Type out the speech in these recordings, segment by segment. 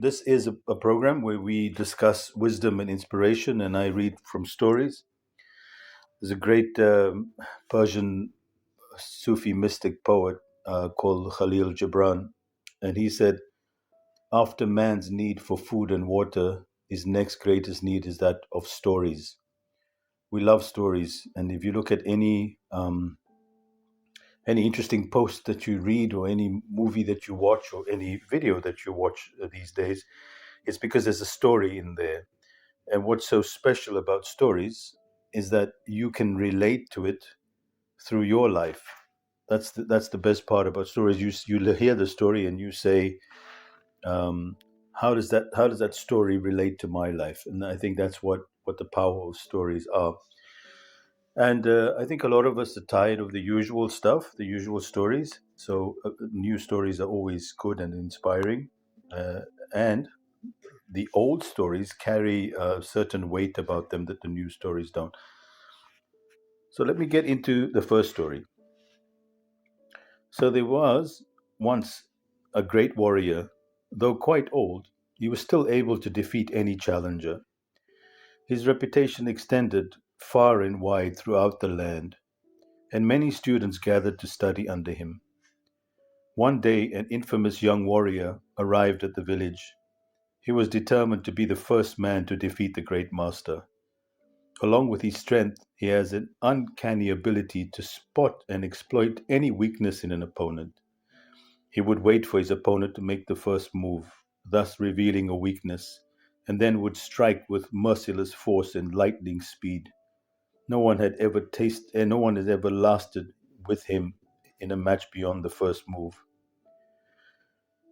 This is a program where we discuss wisdom and inspiration, and I read from stories. There's a great Persian Sufi mystic poet called Khalil Gibran, and he said, after man's need for food and water, his next greatest need is that of stories. We love stories, and if you look at any interesting post that you read, or any movie that you watch, or any video that you watch these days, it's because there's a story in there. And what's so special about stories is that you can relate to it through your life. That's the best part about stories. You hear the story and you say, um, how does that story relate to my life? And I think that's what the power of stories are. And I think a lot of us are tired of the usual stuff, the usual stories. So new stories are always good and inspiring. And the old stories carry a certain weight about them that the new stories don't. So let me get into the first story. So there was once a great warrior, though quite old, he was still able to defeat any challenger. His reputation extended far and wide throughout the land, and many students gathered to study under him. One day, an infamous young warrior arrived at the village. He was determined to be the first man to defeat the great master. Along with his strength, he has an uncanny ability to spot and exploit any weakness in an opponent. He would wait for his opponent to make the first move, thus revealing a weakness, and then would strike with merciless force and lightning speed. No one has ever lasted with him in a match beyond the first move.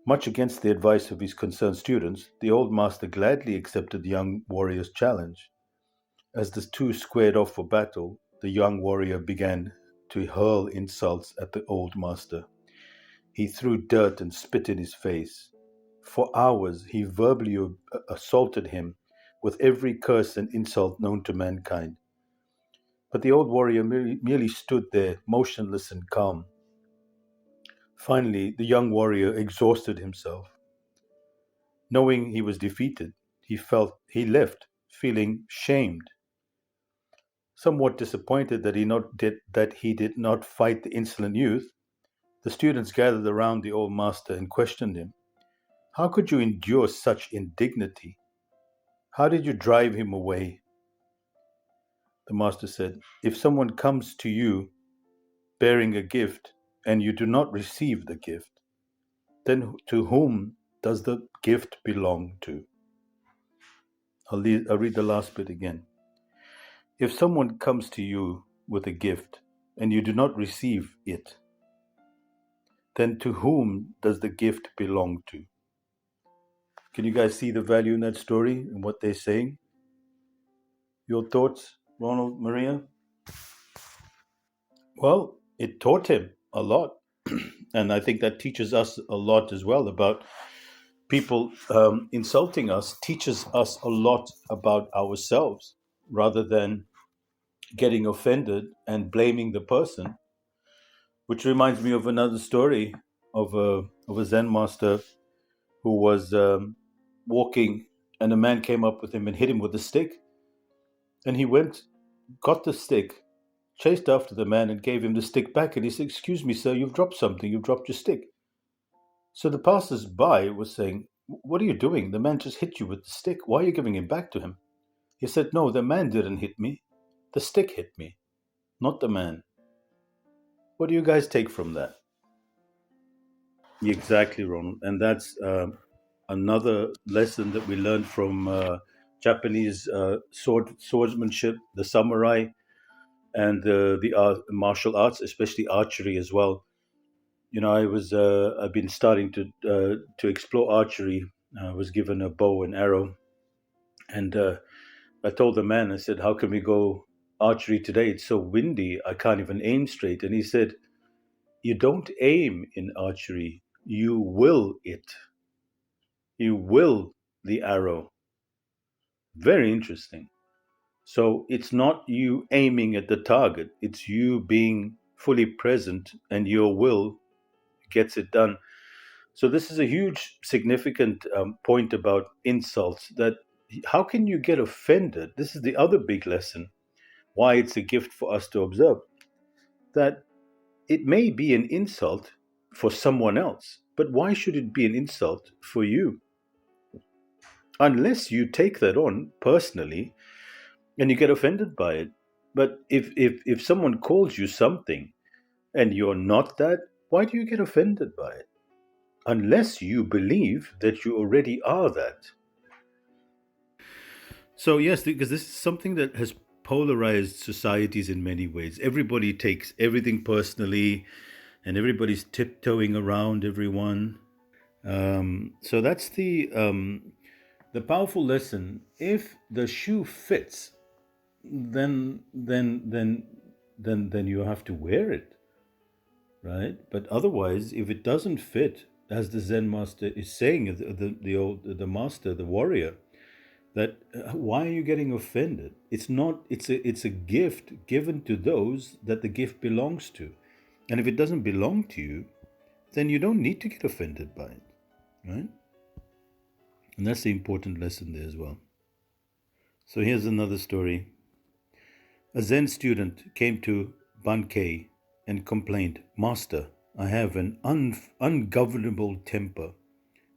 Much against the advice of his concerned students, the old master gladly accepted the young warrior's challenge. As the two squared off for battle, the young warrior began to hurl insults at the old master. He threw dirt and spit in his face. For hours, he verbally assaulted him with every curse and insult known to mankind. But the old warrior merely stood there, motionless and calm. Finally, the young warrior exhausted himself. Knowing he was defeated, he left, feeling shamed, somewhat disappointed that he did not fight the insolent youth. The students gathered around the old master and questioned him. How could you endure such indignity? How did you drive him away? The master said, if someone comes to you bearing a gift and you do not receive the gift, then to whom does the gift belong to? I'll read the last bit again. If someone comes to you with a gift and you do not receive it, then to whom does the gift belong to? Can you guys see the value in that story and what they're saying? Your thoughts, Ronald, Maria? Well, it taught him a lot. And I think that teaches us a lot as well about people insulting us, teaches us a lot about ourselves rather than getting offended and blaming the person, which reminds me of another story of a Zen master who was walking, and a man came up with him and hit him with a stick. And he went, got the stick, chased after the man, and gave him the stick back. And he said, "Excuse me, sir, you've dropped something. You've dropped your stick." So the passers-by was saying, "What are you doing? The man just hit you with the stick. Why are you giving it back to him?" He said, "No, the man didn't hit me. The stick hit me, not the man." What do you guys take from that? Exactly, Ronald. And that's another lesson that we learned from Japanese swordsmanship, the samurai, and the martial arts, especially archery as well. You know, I've been starting to explore archery. I was given a bow and arrow, and I told the man, I said, "How can we go archery today? It's so windy, I can't even aim straight." And he said, "You don't aim in archery, you will it. You will the arrow." Very interesting. So it's not you aiming at the target, it's you being fully present and your will gets it done. So this is a huge, significant point about insults. That how can you get offended? This is the other big lesson. Why it's a gift for us to observe that it may be an insult for someone else, but why should it be an insult for you? Unless you take that on personally and you get offended by it. But if someone calls you something and you're not that, why do you get offended by it? Unless you believe that you already are that. So, yes, because this is something that has polarized societies in many ways. Everybody takes everything personally and everybody's tiptoeing around everyone. So that's the powerful lesson. If the shoe fits, then then then then you have to wear it, right? But otherwise, if it doesn't fit, as the Zen master is saying, the master, the warrior, that why are you getting offended? It's not. It's a gift given to those that the gift belongs to, and if it doesn't belong to you, then you don't need to get offended by it, right? And that's the important lesson there as well. So here's another story. A Zen student came to Bankei and complained, "Master, I have an ungovernable temper.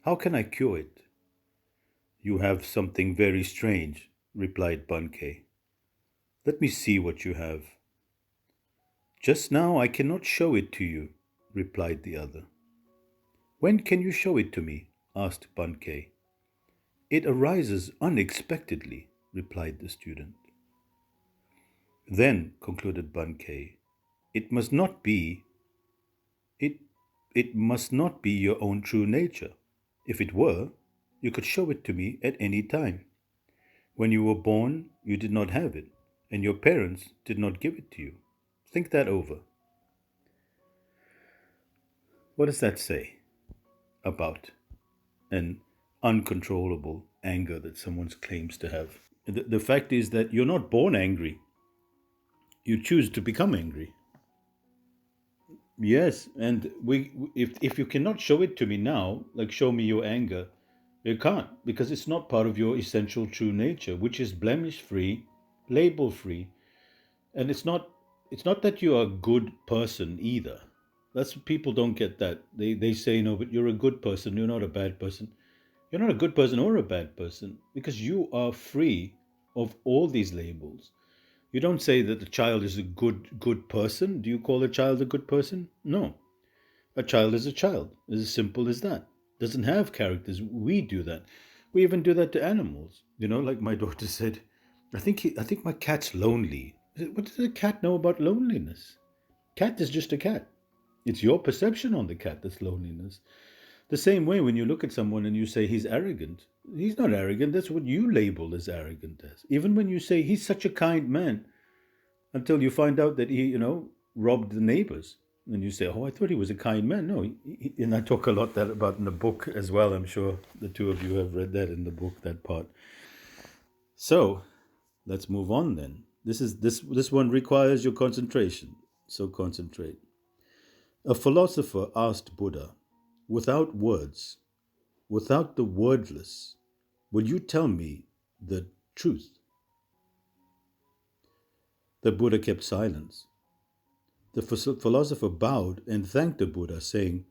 How can I cure it?" "You have something very strange," replied Bankei. "Let me see what you have." "Just now I cannot show it to you," replied the other. "When can you show it to me?" asked Bankei. "It arises unexpectedly," replied the student. "Then," concluded Bankei, it must not be it it must not be your own true nature. If it were, you could show it to me at any time. When you were born, you did not have it, and your parents did not give it to you. Think that over. What does that say about an uncontrollable anger that someone claims to have? The fact is that you're not born angry. You choose to become angry. Yes, and if you cannot show it to me now, like show me your anger, you can't because it's not part of your essential true nature, which is blemish free, label free, and it's not that you're a good person either. That's people don't get that. They say no, but you're a good person. You're not a bad person. You're not a good person or a bad person because you are free of all these labels. You don't say that the child is a good person. Do you call a child a good person? No. A child is a child. It's as simple as that. Doesn't have characters. We do that. We even do that to animals. Like my daughter said, I think my cat's lonely. I said, what does a cat know about loneliness? Cat is just a cat. It's your perception on the cat that's loneliness. The same way when you look at someone and you say he's arrogant, he's not arrogant. That's what you label as arrogant as. Even when you say he's such a kind man, until you find out that he robbed the neighbors. And you say, "Oh, I thought he was a kind man." No, and I talk a lot that about in the book as well. I'm sure the two of you have read that in the book, that part. So let's move on then. This one requires your concentration. So concentrate. A philosopher asked Buddha, "Without words, without the wordless, will you tell me the truth?" The Buddha kept silence. The philosopher bowed and thanked the Buddha, saying,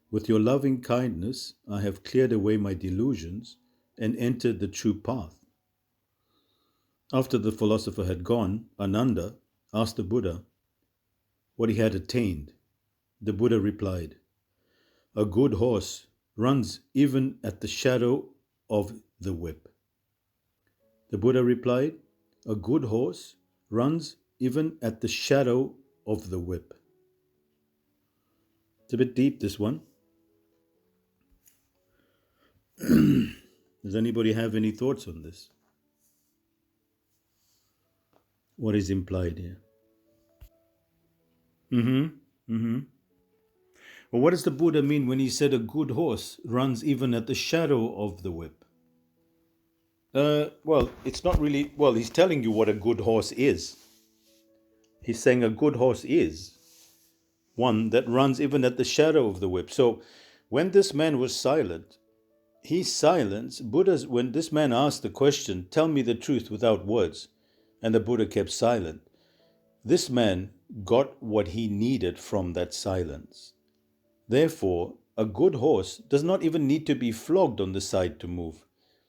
"With your loving kindness, I have cleared away my delusions and entered the true path." After the philosopher had gone, Ananda asked the Buddha what he had attained. The Buddha replied, "A good horse runs even at the shadow of the whip." The Buddha replied, "A good horse runs even at the shadow of the whip." It's a bit deep, this one. Does anybody have any thoughts on this? What is implied here? Well, what does the Buddha mean when he said a good horse runs even at the shadow of the whip? Well, it's not really. Well, he's telling you what a good horse is. He's saying a good horse is one that runs even at the shadow of the whip. So When this man was silent, he silenced Buddha's. When this man asked the question, "Tell me the truth without words," and the Buddha kept silent, this man got what he needed from that silence. Therefore, a good horse does not even need to be flogged on the side to move,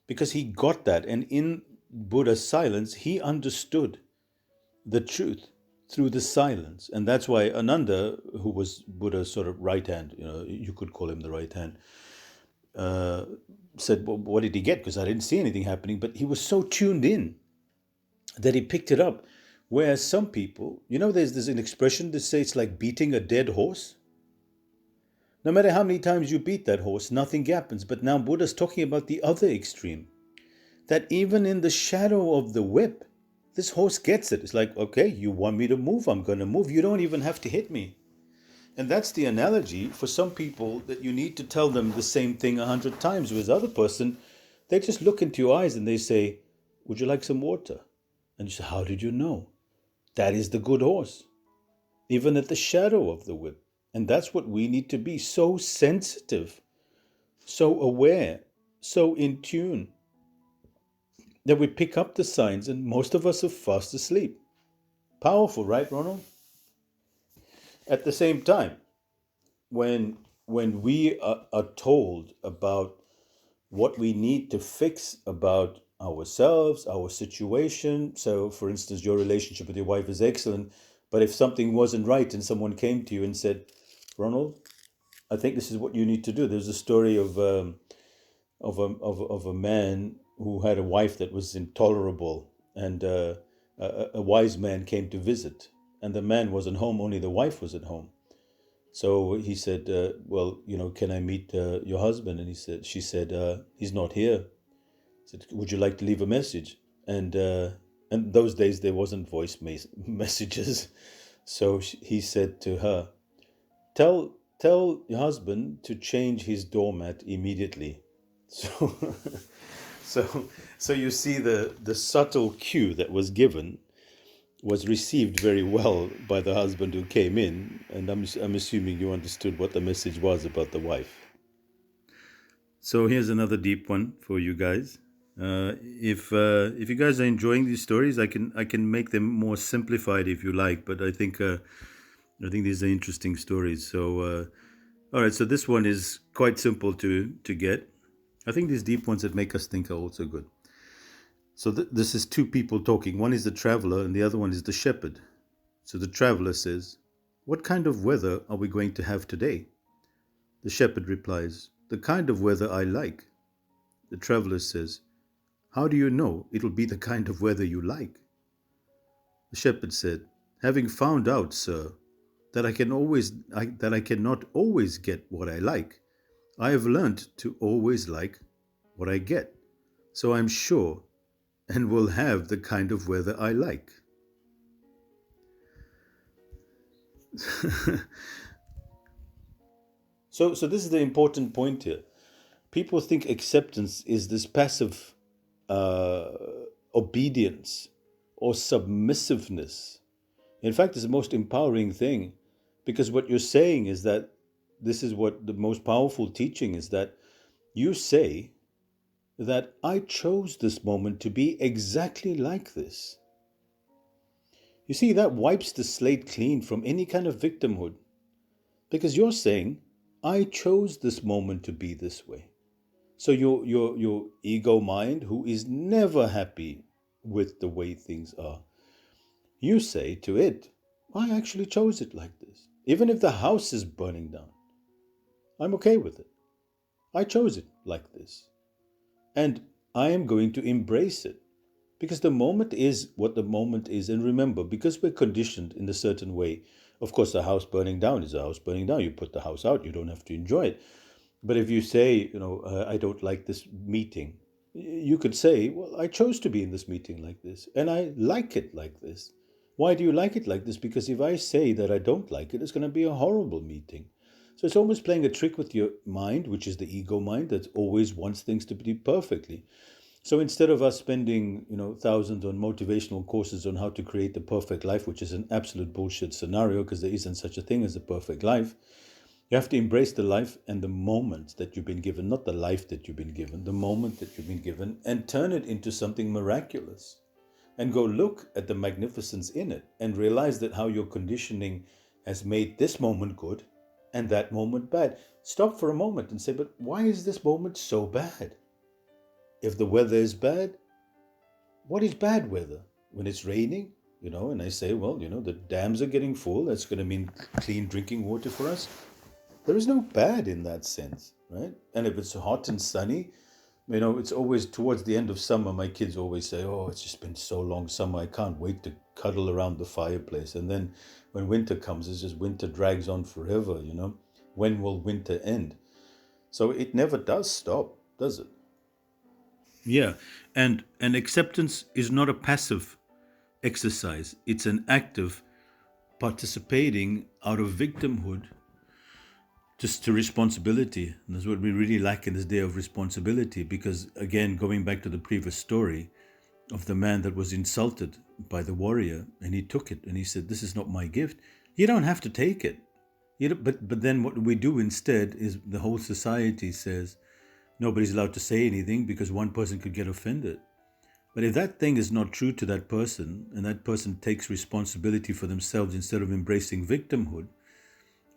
because he got that, and in Buddha's silence, he understood the truth through the silence. And that's why Ananda, who was Buddha's sort of right hand, you could call him the right hand, said, well, what did he get? Because I didn't see anything happening. But he was so tuned in that he picked it up. Whereas some people, there's an expression that says it's like beating a dead horse. No matter how many times you beat that horse, nothing happens. But now Buddha's talking about the other extreme, that even in the shadow of the whip, this horse gets it. It's like, okay, you want me to move, I'm going to move. You don't even have to hit me. And that's the analogy for some people, that you need to tell them the same thing 100 times. With other person, they just look into your eyes and they say, would you like some water? And you say, how did you know? That is the good horse, even at the shadow of the whip. And that's what we need to be, so sensitive, so aware, so in tune, that we pick up the signs, and most of us are fast asleep. Powerful, right, Ronald? At the same time, when we are told about what we need to fix about ourselves, our situation. So, for instance, your relationship with your wife is excellent, but if something wasn't right and someone came to you and said, Ronald, I think this is what you need to do. There's a story of a man who had a wife that was intolerable, and a wise man came to visit, and the man wasn't home, only the wife was at home. So he said, well, can I meet your husband? And she said, he's not here. He said, would you like to leave a message? And those days there wasn't voice messages. So he said to her, tell your husband to change his doormat immediately. So you see the subtle cue that was given was received very well by the husband who came in, and I'm assuming you understood what the message was about the wife. So here's another deep one for you guys. If you guys are enjoying these stories, I can make them more simplified if you like, but I think these are interesting stories. So all right, so this one is quite simple to get. I think these deep ones that make us think are also good. So this is two people talking. One is the traveler and the other one is the shepherd. So the traveler says, what kind of weather are we going to have today? The shepherd replies, the kind of weather I like. The traveler says, how do you know it'll be the kind of weather you like? The shepherd said, having found out, sir, that I cannot always get what I like, I have learned to always like what I get. So I'm sure and will have the kind of weather I like. So this is the important point here. People think acceptance is this passive obedience or submissiveness. In fact, it's the most empowering thing, because what you're saying is that this is what the most powerful teaching is, that you say that I chose this moment to be exactly like this. You see, that wipes the slate clean from any kind of victimhood, because you're saying, I chose this moment to be this way. So your ego mind, who is never happy with the way things are, you say to it, I actually chose it like this. Even if the house is burning down, I'm okay with it. I chose it like this. And I am going to embrace it, because the moment is what the moment is. And remember, because we're conditioned in a certain way, of course, the house burning down is a house burning down. You put the house out, you don't have to enjoy it. But if you say, I don't like this meeting, you could say, well, I chose to be in this meeting like this, and I like it like this. Why do you like it like this? Because if I say that I don't like it, it's going to be a horrible meeting. So it's almost playing a trick with your mind, which is the ego mind that always wants things to be perfectly. So instead of us spending, thousands on motivational courses on how to create the perfect life, which is an absolute bullshit scenario, because there isn't such a thing as a perfect life, You have to embrace the life and the moment that you've been given, not the life that you've been given, the moment that you've been given, and turn it into something miraculous. And go look at the magnificence in it and realize that how your conditioning has made this moment good and that moment bad. Stop for a moment and say, but why is this moment so bad? If the weather is bad, what is bad weather? When it's raining, and I say, well, the dams are getting full. That's going to mean clean drinking water for us. There is no bad in that sense, right? And if it's hot and sunny, it's always towards the end of summer. My kids always say, oh, it's just been so long summer. I can't wait to cuddle around the fireplace. And then when winter comes, it's just winter drags on forever, When will winter end? So it never does stop, does it? Yeah. And acceptance is not a passive exercise. It's an active participating out of victimhood just to responsibility. And that's what we really lack in this day of responsibility, because again, going back to the previous story of the man that was insulted by the warrior, and he took it and he said, this is not my gift. You don't have to take it. But then what we do instead is the whole society says nobody's allowed to say anything because one person could get offended. But if that thing is not true to that person, and that person takes responsibility for themselves instead of embracing victimhood,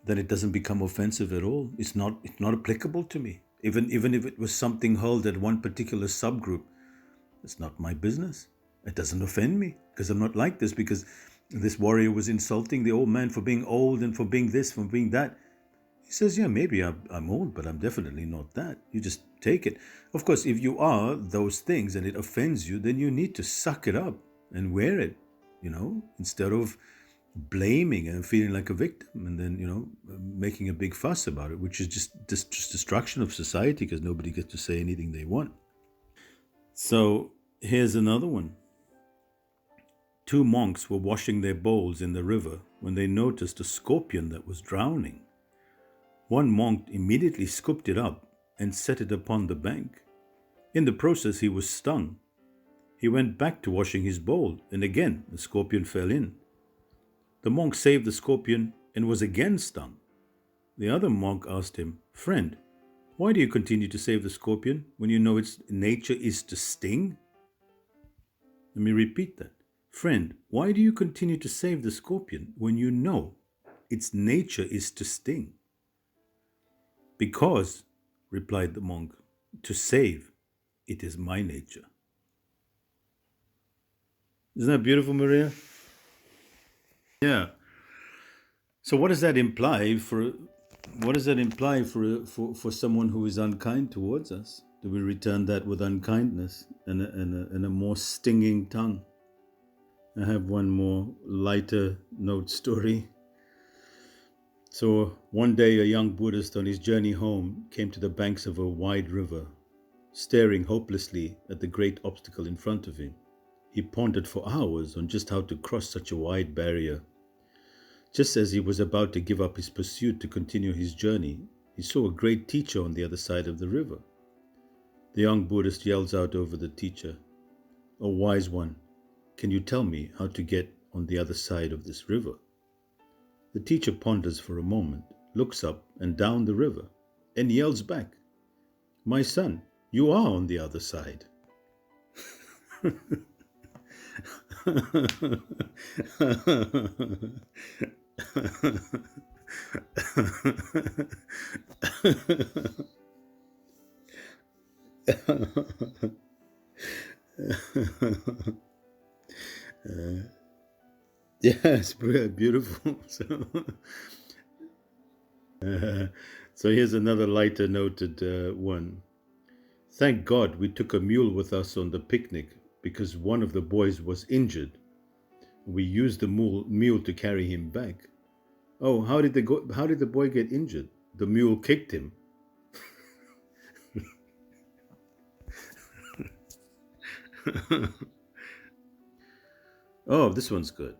then it doesn't become offensive at all. It's not applicable to me. Even if it was something hurled at one particular subgroup, it's not my business. It doesn't offend me because I'm not like this, because this warrior was insulting the old man for being old and for being this, for being that. He says, yeah, maybe I'm old, but I'm definitely not that. You just take it. Of course, if you are those things and it offends you, then you need to suck it up and wear it, instead of blaming and feeling like a victim and then, making a big fuss about it, which is just destruction of society because nobody gets to say anything they want. So here's another one. 2 monks were washing their bowls in the river when they noticed a scorpion that was drowning. One monk immediately scooped it up and set it upon the bank. In the process, he was stung. He went back to washing his bowl, and again the scorpion fell in. The monk saved the scorpion and was again stung. The other monk asked him, friend, why do you continue to save the scorpion when you know its nature is to sting? Let me repeat that. Friend, why do you continue to save the scorpion when you know its nature is to sting? Because, replied the monk, to save, it is my nature. Isn't that beautiful, Maria? Yeah. So what does that imply for someone who is unkind towards us? Do we return that with unkindness and a more stinging tongue? I have one more lighter note story. So one day a young Buddhist on his journey home came to the banks of a wide river, staring hopelessly at the great obstacle in front of him. He pondered for hours on just how to cross such a wide barrier. Just as he was about to give up his pursuit to continue his journey, he saw a great teacher on the other side of the river. The young Buddhist yells out over the teacher, "O wise one, can you tell me how to get on the other side of this river?" The teacher ponders for a moment, looks up and down the river, and yells back, "My son, you are on the other side." Yeah, it's beautiful. So here's another lighter noted one. Thank God we took a mule with us on the picnic because one of the boys was injured. We used the mule to carry him back. Oh, how did the boy get injured? The mule kicked him. Oh, this one's good.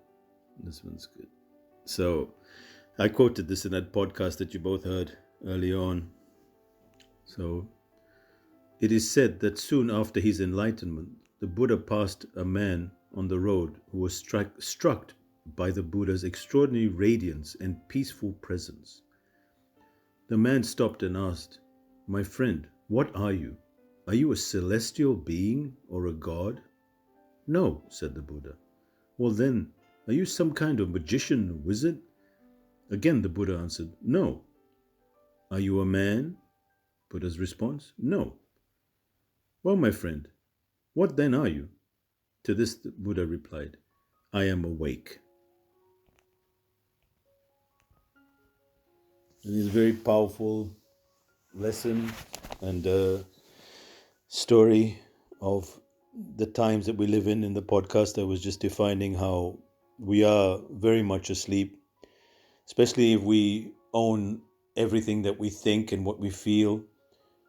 So I quoted this in that podcast that you both heard early on. So it is said that soon after his enlightenment, the Buddha passed a man on the road who was struck by the Buddha's extraordinary radiance and peaceful presence. The man stopped and asked, "My friend, what are you? Are you a celestial being or a god?" "No," said the Buddha. "Well then, are you some kind of magician or wizard?" Again the Buddha answered, "No." "Are you a man?" Buddha's response, "No." "Well, my friend, what then are you?" To this the Buddha replied, "I am awake." It is a very powerful lesson and story of the times that we live in. In the podcast, I was just defining how we are very much asleep, especially if we own everything that we think and what we feel,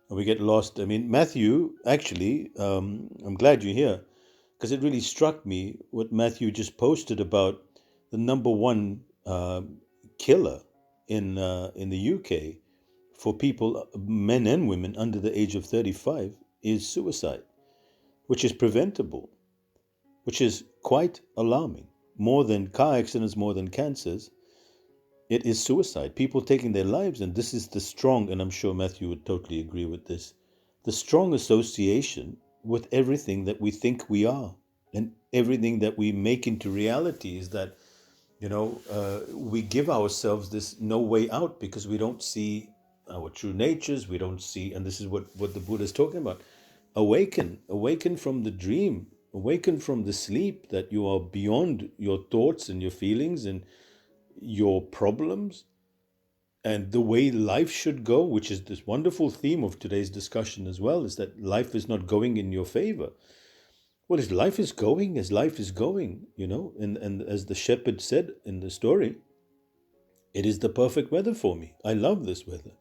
and we get lost. I mean, Matthew, actually, I'm glad you're here, because it really struck me what Matthew just posted about the number one killer in the UK for people, men and women under the age of 35, is suicide, which is preventable, which is quite alarming. More than car accidents, more than cancers, it is suicide. People taking their lives, and this is the strong, and I'm sure Matthew would totally agree with this, the strong association with everything that we think we are and everything that we make into reality is that, we give ourselves this no way out because we don't see our true natures. We don't see, and this is what the Buddha is talking about. Awaken from the dream, awaken from the sleep that you are beyond your thoughts and your feelings and your problems and the way life should go, which is this wonderful theme of today's discussion as well, is that life is not going in your favor. Well, as life is going, and as the shepherd said in the story, it is the perfect weather for me. I love this weather.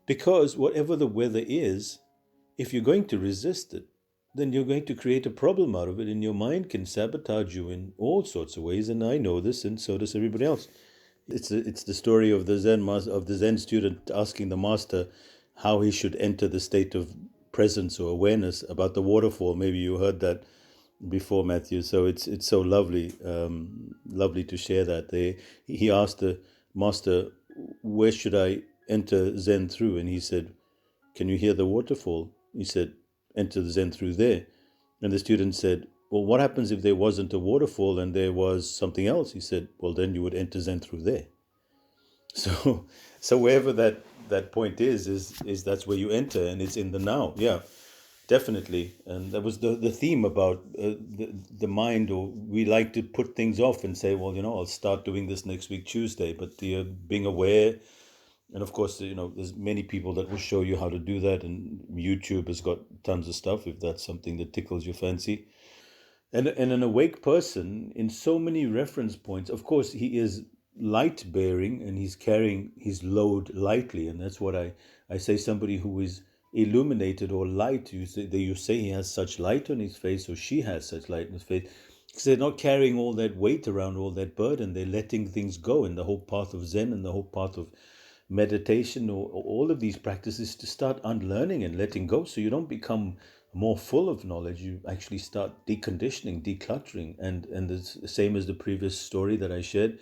Because whatever the weather is, if you're going to resist it, then you're going to create a problem out of it, and your mind can sabotage you in all sorts of ways. And I know this, and so does everybody else. It's the story of the Zen student asking the master how he should enter the state of presence or awareness about the waterfall. Maybe you heard that before, Matthew. So it's so lovely, lovely to share that. He asked the master, "Where should I enter Zen through?" And he said, "Can you hear the waterfall?" He said, "Enter the Zen through there." And the student said, "Well, what happens if there wasn't a waterfall and there was something else?" He said, "Well, then you would enter Zen through there." So, so wherever that point is that's where you enter, and it's in the now. Yeah, definitely. And that was the theme about the mind, or we like to put things off and say, well, I'll start doing this next week, Tuesday. But the being aware, and of course, there's many people that will show you how to do that, and YouTube has got tons of stuff if that's something that tickles your fancy. And an awake person in so many reference points, of course, he is light bearing and he's carrying his load lightly. And that's what I say, somebody who is illuminated or light, you say he has such light on his face, or she has such light on his face, because they're not carrying all that weight around, all that burden. They're letting things go. And the whole path of Zen and the whole path of meditation, or all of these practices, to start unlearning and letting go, so you don't become more full of knowledge. You actually start deconditioning, decluttering. And the same as the previous story that I shared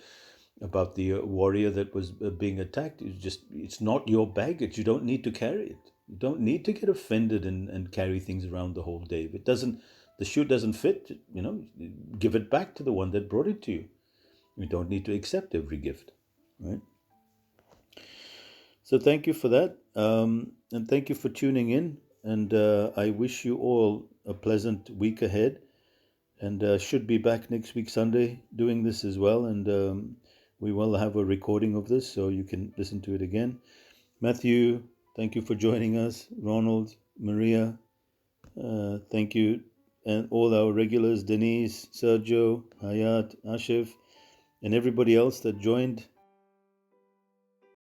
about the warrior that was being attacked. It's not your baggage. You don't need to carry it. You don't need to get offended and carry things around the whole day. If it doesn't, the shoe doesn't fit, give it back to the one that brought it to you. You don't need to accept every gift, right? So thank you for that. And thank you for tuning in. And I wish you all a pleasant week ahead. And should be back next week, Sunday, doing this as well. And we will have a recording of this so you can listen to it again. Matthew, thank you for joining us. Ronald, Maria, thank you. And all our regulars, Denise, Sergio, Hayat, Ashif, and everybody else that joined